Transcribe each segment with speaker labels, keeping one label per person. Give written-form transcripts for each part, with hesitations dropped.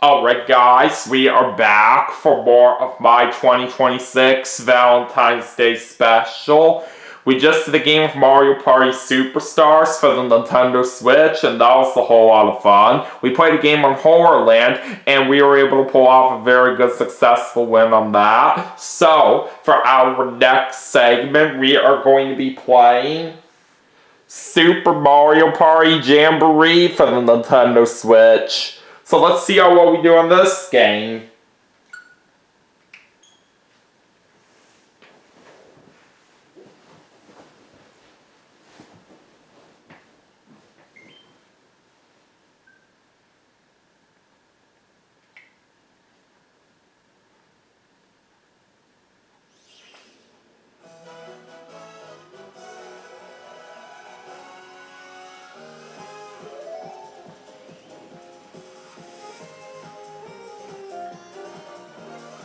Speaker 1: Alright guys, we are back for more of my 2026 Valentine's Day special. We just did a game of Mario Party Superstars for the Nintendo Switch, and that was a whole lot of fun. We played a game on Horrorland, and we were able to pull off a very good successful win on that. So, for our next segment, we are going to be playing Super Mario Party Jamboree for the Nintendo Switch. So let's see how well we do on this game.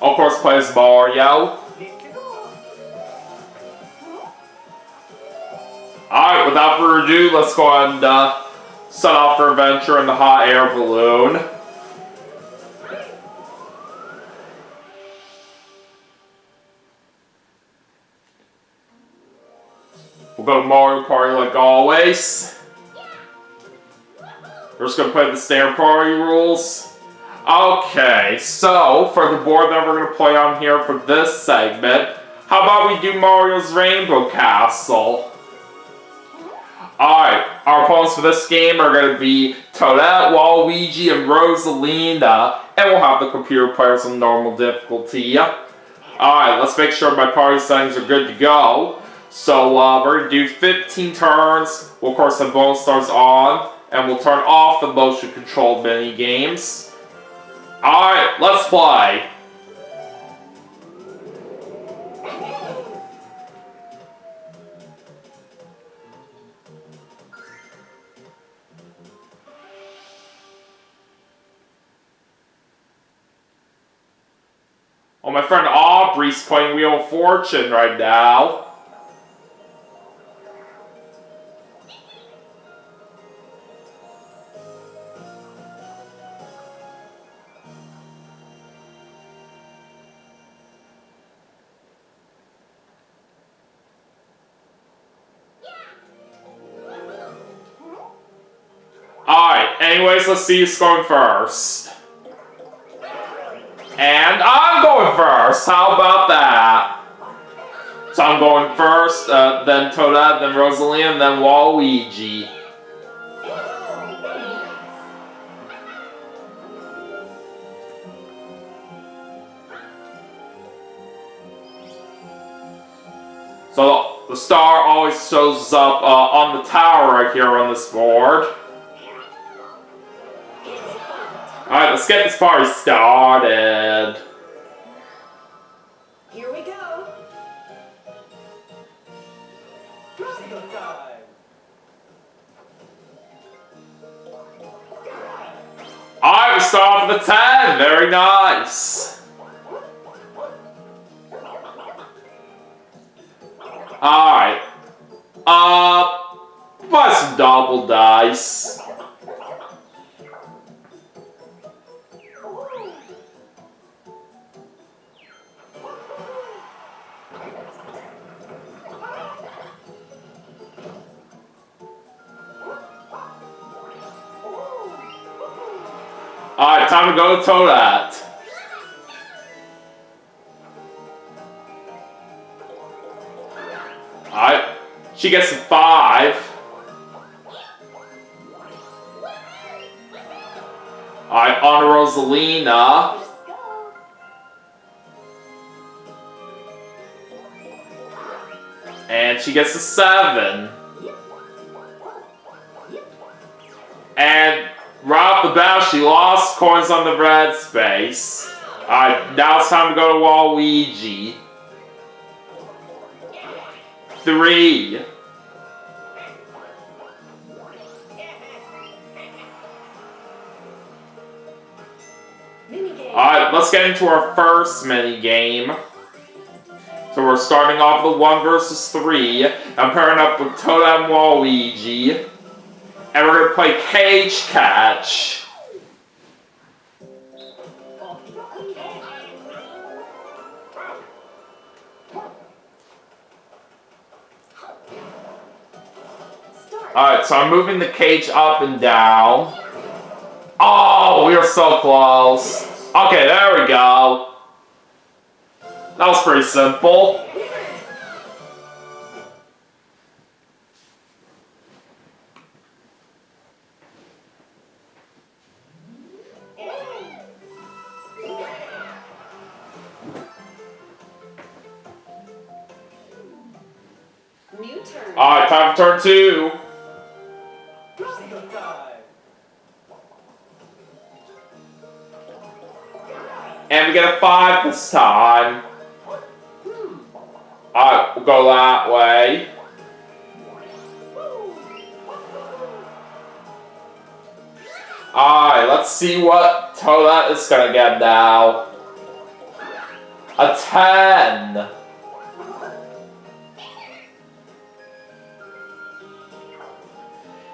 Speaker 1: Of course, plays Mario. Alright, without further ado, let's go ahead and set off our adventure in the hot air balloon. We'll go to Mario Party like always. We're just going to play the standard party rules. Okay, so for the board that we're going to play on here for this segment, how about we do Mario's Rainbow Castle? Alright, our opponents for this game are going to be Toadette, Waluigi, and Rosalina, and we'll have the computer players on normal difficulty. Alright, let's make sure my party settings are good to go. So we're going to do 15 turns, we'll of course have bonus stars on, and we'll turn off the motion controlled mini games. Alright, let's play! Oh, my friend Aubrey's playing Wheel of Fortune right now. Alright, anyways, let's see who's going first. And I'm going first! How about that? So I'm going first, then Toadette, then Rosalina, and then Waluigi. So the star always shows up on the tower right here on this board. Alright, let's get this party started.
Speaker 2: Here we go.
Speaker 1: Alright, we start off with a 10. Very nice. Alright. What's some double dice? Alright, time to go to Toadette. Alright, she gets a 5. Alright, on to Rosalina. And she gets a 7. And right off the bat, she lost coins on the red space. Alright, now it's time to go to Waluigi. 3. Alright, let's get into our first mini game. So we're starting off with 1 versus 3. I'm pairing up with Toadette and Waluigi. And we're going to play Cage Catch. Alright, so I'm moving the cage up and down. Oh, we are so close. Okay, there we go. That was pretty simple. Alright, time for turn 2. And we get a 5 this time. Alright, we'll go that way. Alright, let's see what Toadette is gonna get now. A 10.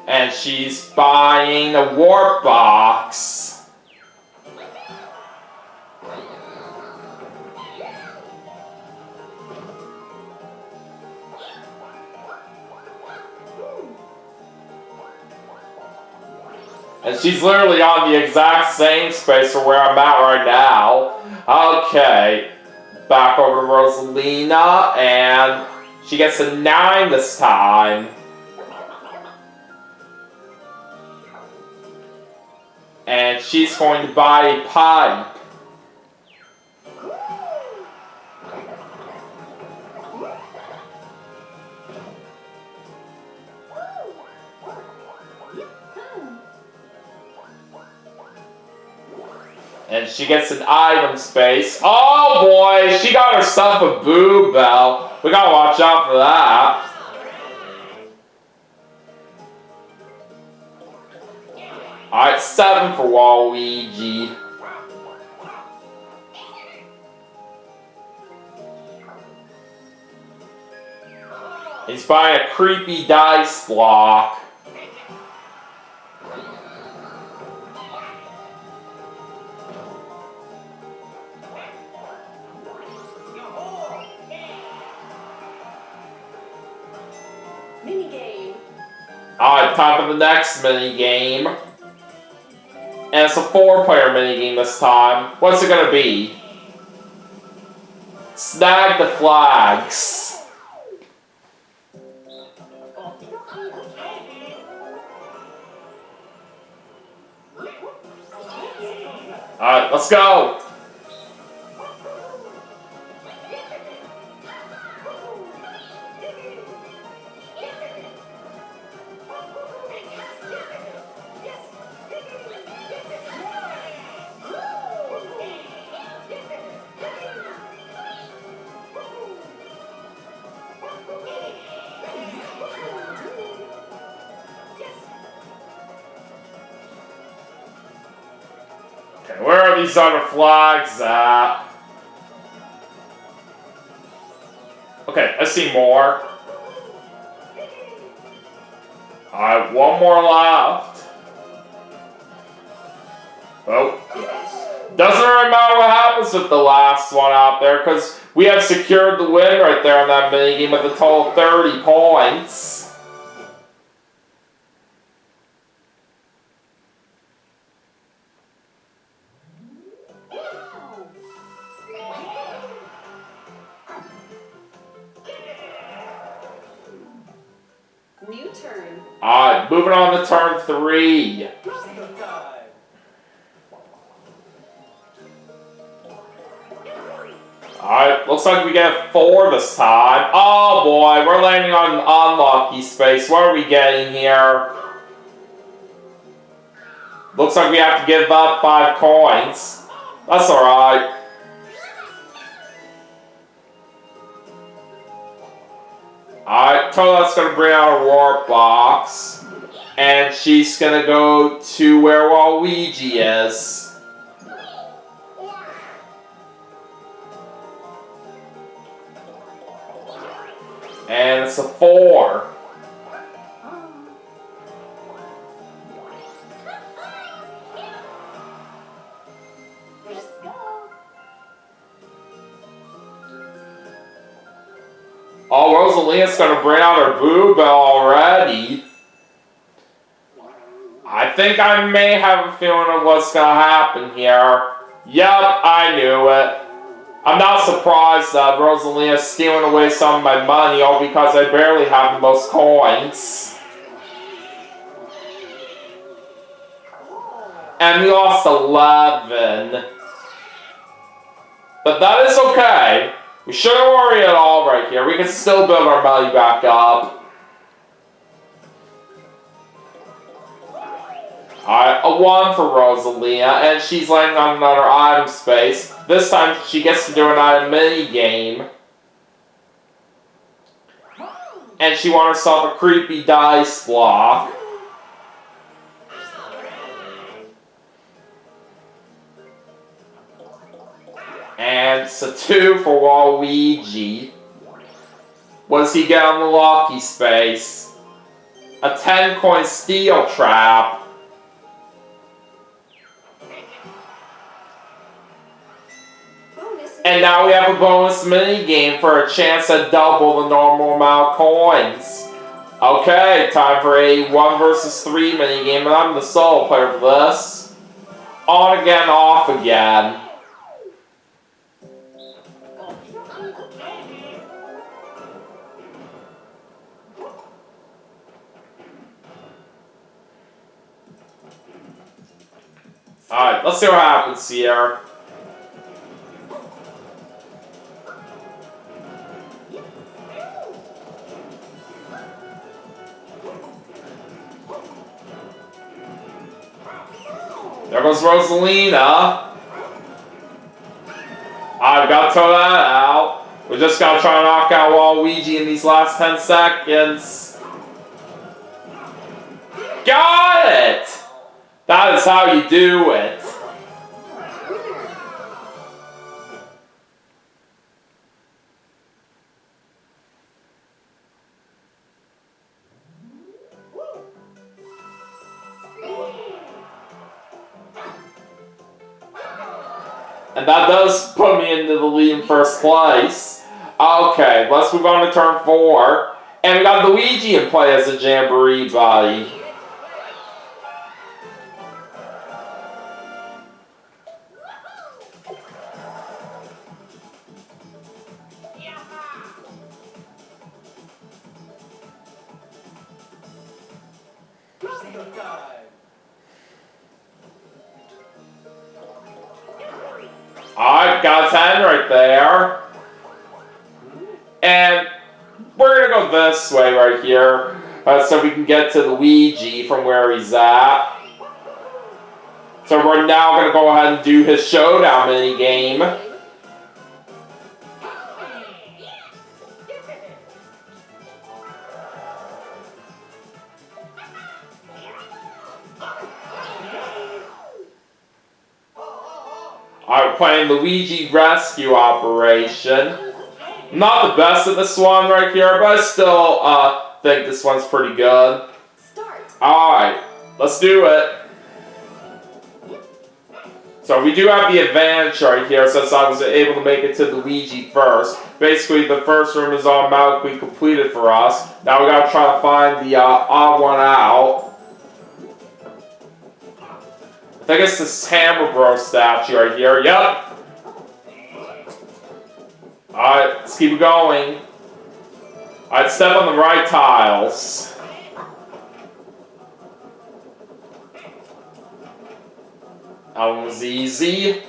Speaker 1: And she's buying a warp box. And she's literally on the exact same space for where I'm at right now. Okay. Back over to Rosalina, and she gets a 9 this time. And she's going to buy a pipe. And she gets an item space. Oh boy, she got herself a boo bell. We gotta watch out for that. Alright, 7 for Waluigi. He's buying a creepy dice block. Alright, time for the next mini-game. And it's a 4-player mini-game this time. What's it gonna be? Snag the flags. Alright, let's go! Okay, where are these other flags at? Okay, I see more. Alright, one more left. Oh. Doesn't really matter what happens with the last one out there, because we have secured the win right there on that minigame with a total of 30 points.
Speaker 2: New turn.
Speaker 1: Alright, moving on to turn 3. Alright, looks like we get 4 this time. Oh boy, we're landing on an unlucky space. What are we getting here? Looks like we have to give up 5 coins. That's alright. Alright, Toadette's gonna bring out a warp box. And she's gonna go to where Waluigi is. And it's a 4.
Speaker 2: Let's go.
Speaker 1: Oh, Rosalina's gonna bring out her boo bell already. I think I may have a feeling of what's gonna happen here. Yep, I knew it. I'm not surprised that Rosalina's stealing away some of my money, all because I barely have the most coins. And we lost 11. But that is okay. We shouldn't worry at all right here. We can still build our money back up. Alright, a 1 for Rosalina, and she's landing on another item space. This time she gets to do an item mini game. And she won herself a creepy dice block. And it's a 2 for Waluigi. What does he get on the lucky space? A 10 coin steel trap. And now we have a bonus mini game for a chance to double the normal amount of coins. Okay, time for a 1 versus 3 mini game, and I'm the solo player for this. On again, off again. Alright, let's see what happens here. There goes Rosalina. I've got to throw that out. We just gotta try to knock out Waluigi in these last 10 seconds. Got it! That is how you do it. And that does put me into the lead in first place. Okay, let's move on to turn 4. And we got Luigi in play as a Jamboree buddy. Alright, got a 10 right there. And we're gonna go this way right here, so we can get to Luigi from where he's at. So we're now gonna go ahead and do his showdown mini game. Alright, playing Luigi Rescue Operation. Not the best at this one right here, but I still think this one's pretty good. Alright, let's do it. So we do have the advantage right here since I was able to make it to Luigi first. Basically, the first room is automatically completed for us. Now we gotta try to find the odd one out. I think it's this Hammer Bro statue right here. Yep. Alright, let's keep going. Alright, step on the right tiles. That one was easy.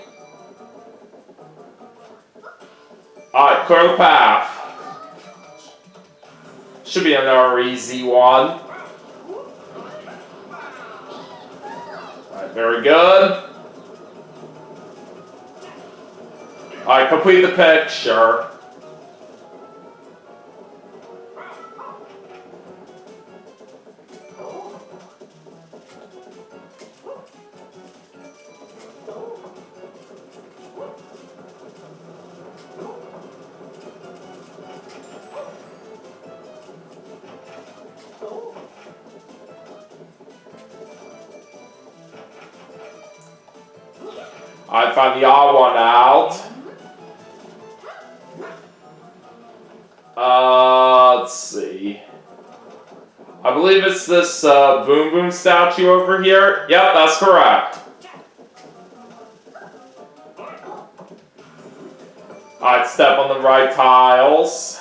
Speaker 1: Alright, clear the path. Should be another easy one. Alright, very good. Alright, complete the picture. I find the odd one out. let's see. I believe it's this Boom Boom statue over here. Yep, that's correct. Alright, step on the right tiles.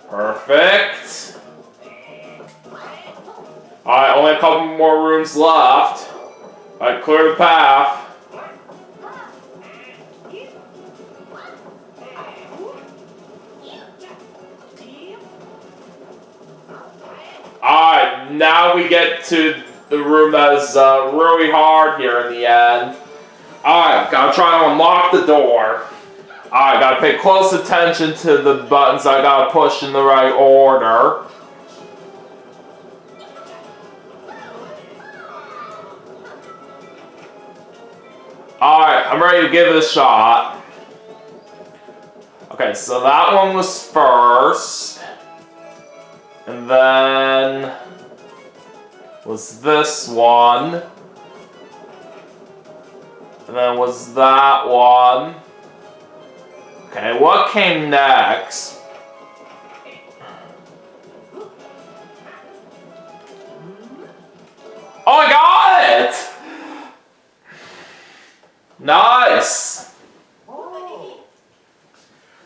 Speaker 1: Perfect. Alright, only a couple more rooms left. Alright, clear the path. Alright, now we get to the room that is really hard here in the end. Alright, gotta try to unlock the door. Alright, gotta pay close attention to the buttons I gotta push in the right order. Alright, I'm ready to give it a shot. Okay, so that one was first. And then was this one. And then was that one. Okay, what came next? Oh, I got it! Nice!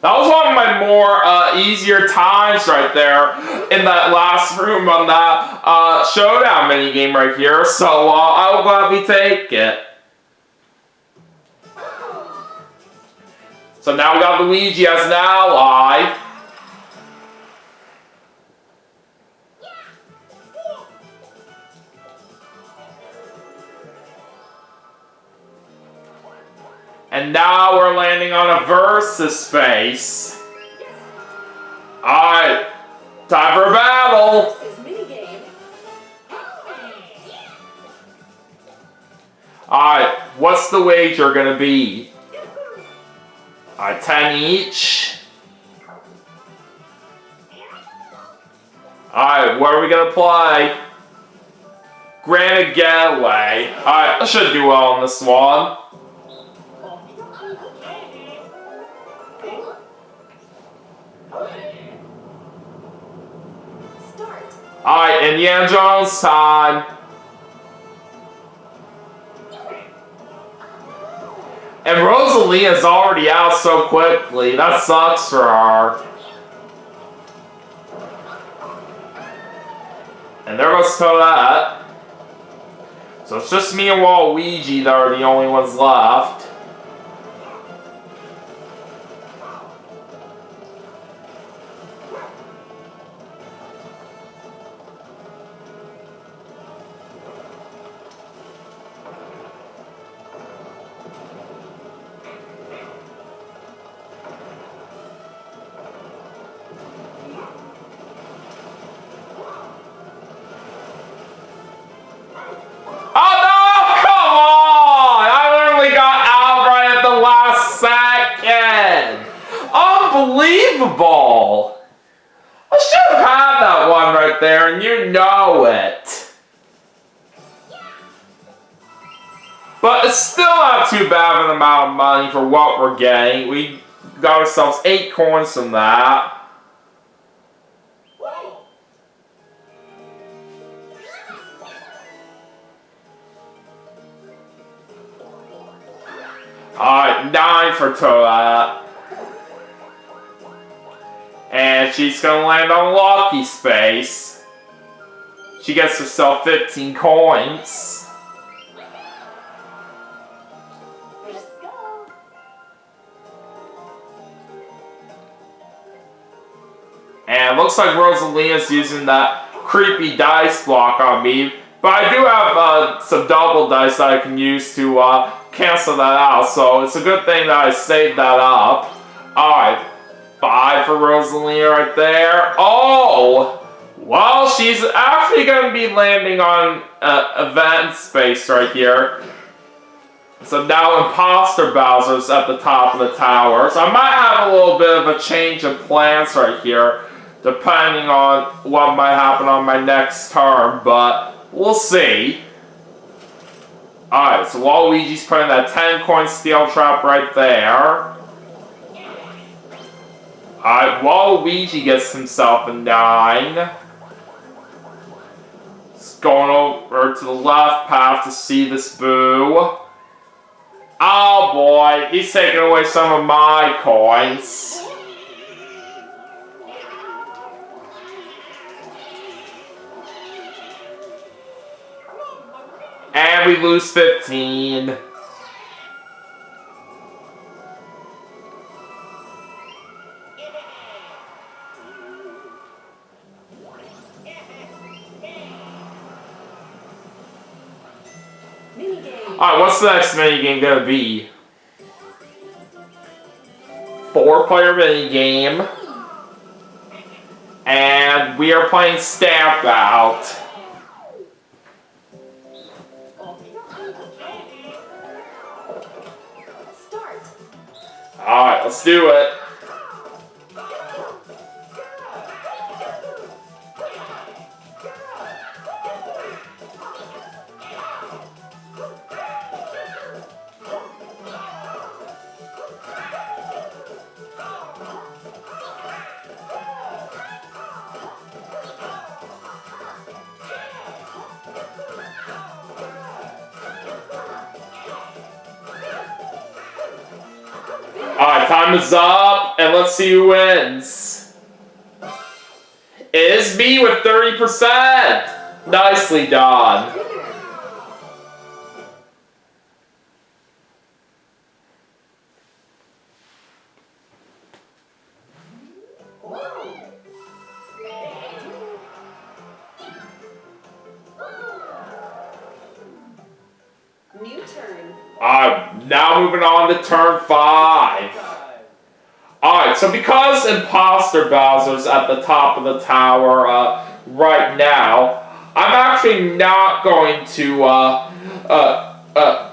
Speaker 1: That was one of my more easier times right there in that last room on that showdown minigame right here, so I will gladly take it. So now we got Luigi as an ally. And now we're landing on a versus space. Alright, time for a battle. Alright, what's the wager gonna be? Alright, 10 each. Alright, what are we gonna play? Granted getaway. Alright, I should do well on this one. Alright, Indiana Jones time. And Rosalina's already out so quickly. That sucks for her. And there goes Toadette. So it's just me and Waluigi that are the only ones left. Unbelievable! I should have had that one right there, and you know it. But it's still not too bad of an amount of money for what we're getting. We got ourselves 8 coins from that. Alright, 9 for Toadette. And she's gonna land on Lucky Space. She gets herself 15 coins.
Speaker 2: Let's go.
Speaker 1: And it looks like Rosalina's using that creepy dice block on me. But I do have some double dice that I can use to cancel that out. So it's a good thing that I saved that up. Alright. 5 for Rosalina right there. Oh! Well, she's actually going to be landing on event space right here. So now Imposter Bowser's at the top of the tower. So I might have a little bit of a change of plans right here, depending on what might happen on my next turn, but we'll see. Alright, so Waluigi's putting that 10 coin steel trap right there. Alright, Waluigi gets himself a 9. He's going over to the left path to see this boo. Oh boy, he's taking away some of my coins. And we lose 15. Alright, what's the next minigame gonna be? 4-player minigame. And we are playing Stamp Out. Alright, let's do it. Alright, time is up, and let's see who wins. It is me with 30%! Nicely done.
Speaker 2: New turn.
Speaker 1: Now moving on to turn 5. Alright, so because Imposter Bowser's at the top of the tower right now, I'm actually not going to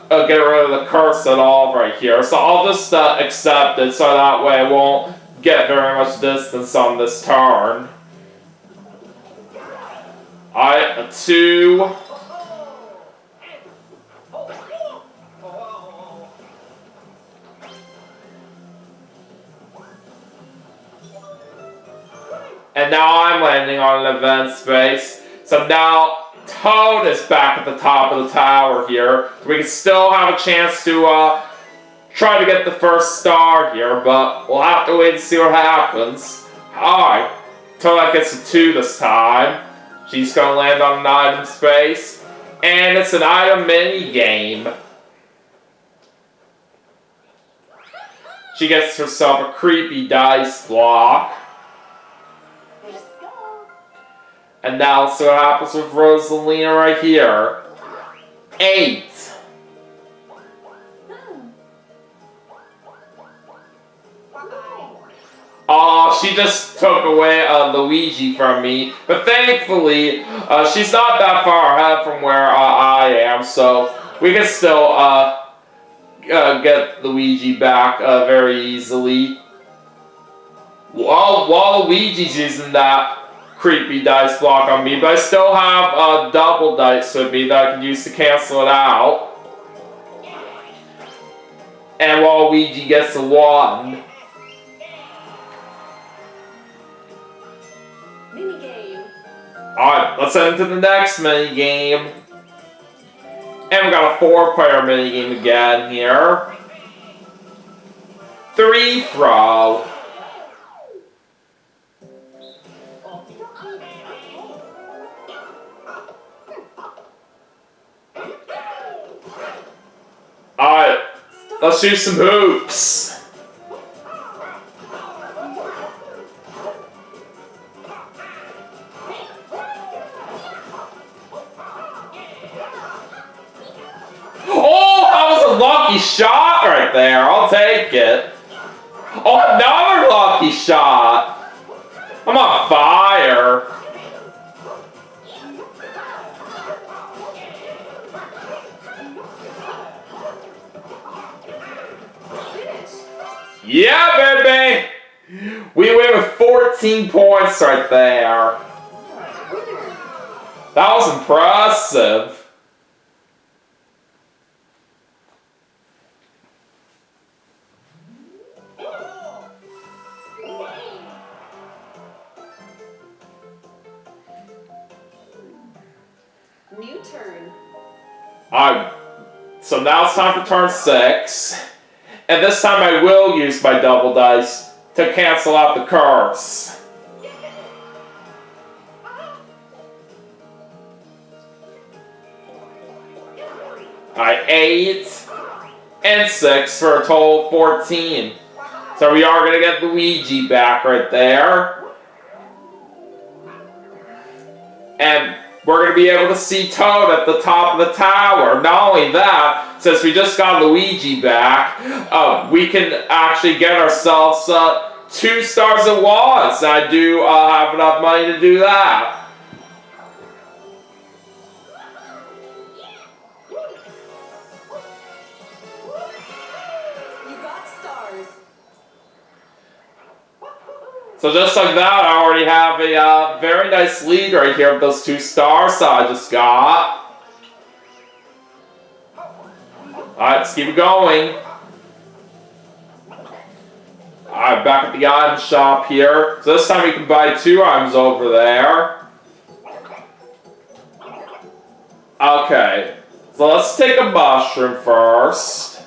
Speaker 1: get rid of the curse at all right here. So I'll just accept it so that way I won't get very much distance on this turn. Alright, a 2. And now I'm landing on an event space. So now Toad is back at the top of the tower here. We can still have a chance to try to get the first star here, but we'll have to wait and see what happens. Alright, Toad gets a 2 this time. She's gonna land on an item space. And it's an item mini game. She gets herself a creepy dice block. And now let's see what happens with Rosalina right here. 8. Oh, she just took away Luigi from me. But thankfully, she's not that far ahead from where I am. So we can still get Luigi back very easily. While Luigi's using that creepy dice block on me, but I still have double dice with me that I can use to cancel it out. And Waluigi gets a 1.
Speaker 2: Minigame.
Speaker 1: Alright, let's head into the next minigame. And we got a 4-player minigame again here. 3 throw. Alright, let's do some hoops. Oh, that was a lucky shot right there. I'll take it. Oh, another lucky shot. I'm on fire. Yeah, baby! We win with 14 points right there. That was impressive.
Speaker 2: New turn.
Speaker 1: Alright, so now it's time for turn 6. And this time I will use my double dice to cancel out the curse. Alright, 8 and 6 for a total of 14. So we are going to get Luigi back right there. And we're going to be able to see Toad at the top of the tower. Not only that, since we just got Luigi back, we can actually get ourselves 2 stars at once. I do have enough money to do that.
Speaker 2: You got stars.
Speaker 1: So just like that, I already have a very nice lead right here with those 2 stars I just got. Alright, let's keep it going. Alright, back at the item shop here. So this time we can buy 2 items over there. Okay, so let's take a mushroom first.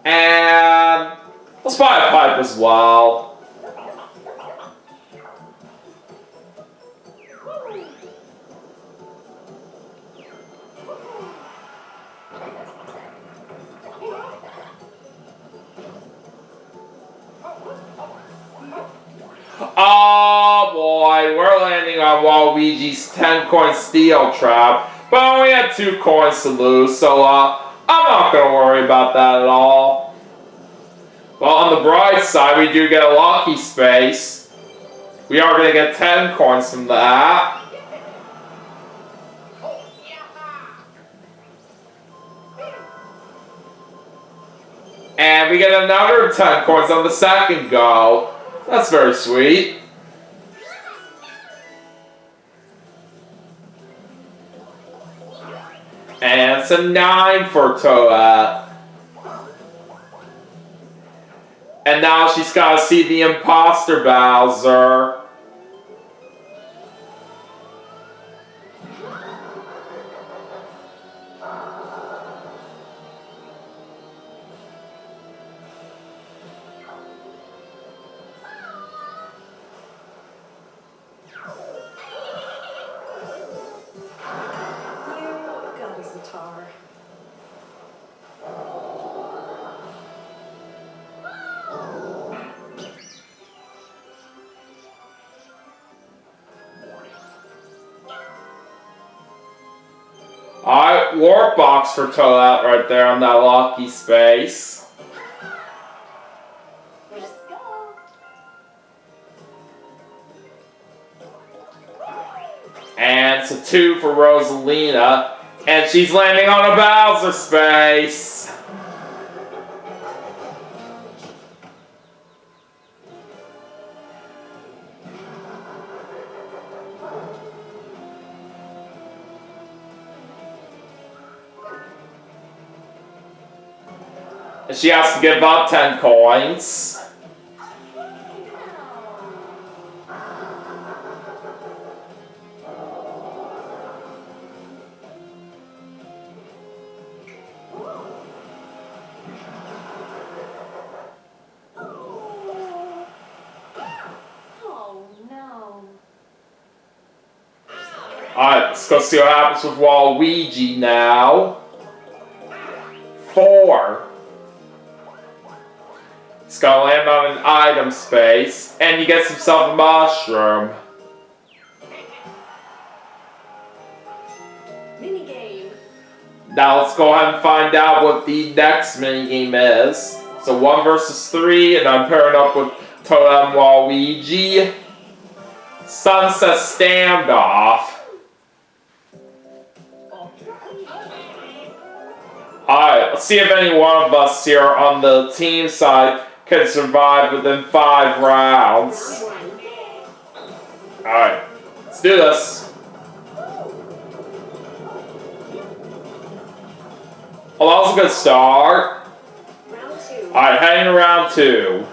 Speaker 1: And let's buy a pipe as well. Oh boy, we're landing on Waluigi's 10-coin steel trap, but I only had 2 coins to lose, so I'm not going to worry about that at all. Well, on the bright side, we do get a lucky space. We are going to get 10 coins from that. And we get another 10 coins on the second go. That's very sweet. And it's a 9 for Toadette. And now she's got to see the imposter Bowser.
Speaker 2: You got a guitar.
Speaker 1: Alright, warp box for Toadette right there on that lucky space.
Speaker 2: Let's go.
Speaker 1: And it's a 2 for Rosalina. And she's landing on a Bowser space. And she has to give up 10 coins.
Speaker 2: Oh no.
Speaker 1: Alright, let's go see what happens with Waluigi now. 4. He's gonna land on an item space, and he gets himself a mushroom.
Speaker 2: Minigame.
Speaker 1: Now let's go ahead and find out what the next minigame is. So 1 versus 3, and I'm pairing up with Toad and Waluigi. Sunset Standoff. Alright, let's see if any one of us here on the team side can survive within 5 rounds. Alright, let's do this. Well, that was a good start.
Speaker 2: Round 2.
Speaker 1: Alright, heading to round 2.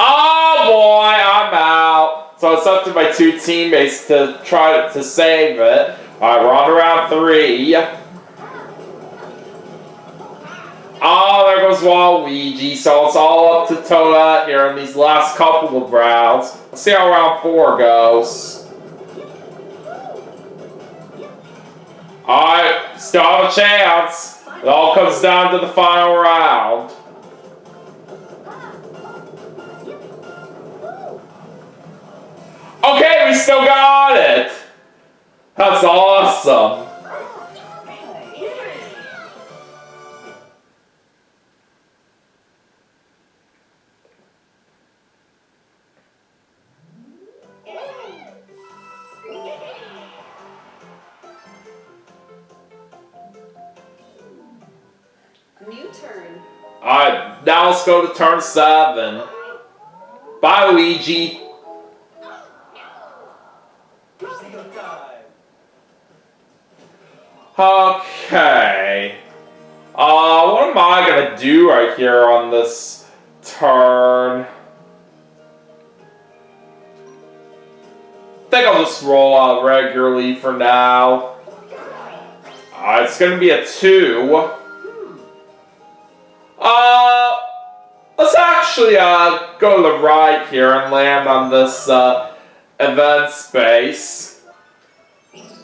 Speaker 1: Oh boy, I'm out. So it's up to my 2 teammates to try to save it. Alright, we're on to round 3. Oh, there goes Waluigi. So it's all up to Toadette here in these last couple of rounds. Let's see how round 4 goes. Alright, still have a chance. It all comes down to the final round. Okay, we still got it! That's awesome.
Speaker 2: New turn.
Speaker 1: Alright, now let's go to turn 7. Bye, Luigi. Okay. What am I gonna do right here on this turn? I think I'll just roll out regularly for now. It's gonna be a 2. Let's actually go to the right here and land on this event space.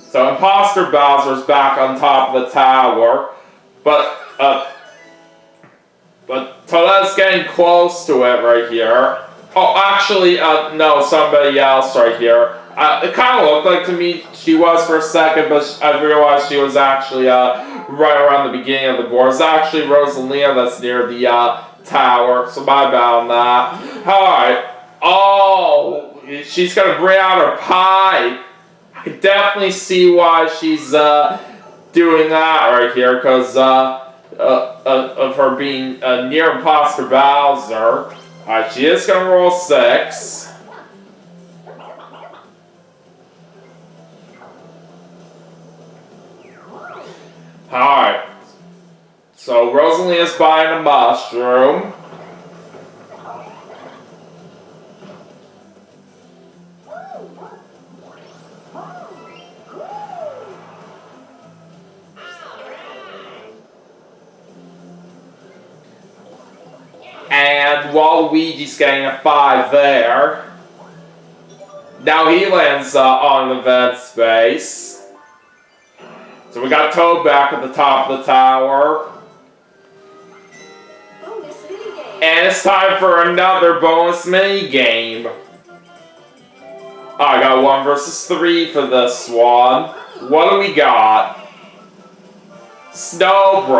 Speaker 1: So Imposter Bowser's back on top of the tower, but Toadette's getting close to it right here. Oh, actually, no, somebody else right here. It kind of looked like to me she was for a second, but I realized she was actually right around the beginning of the board. It's actually Rosalina that's near the tower, so my bad on that. Alright. Oh, she's gonna bring out her pie. I can definitely see why she's doing that right here, because of her being near Imposter Bowser. Alright, she is gonna roll 6. Alright. So Rosalina's buying a mushroom. And Waluigi's getting a 5 there. Now he lands on an event space. So we got Toad back at the top of the tower.
Speaker 2: Bonus minigame.
Speaker 1: And it's time for another bonus mini game. I got 1 versus 3 for this one. What do we got? Snow Bros.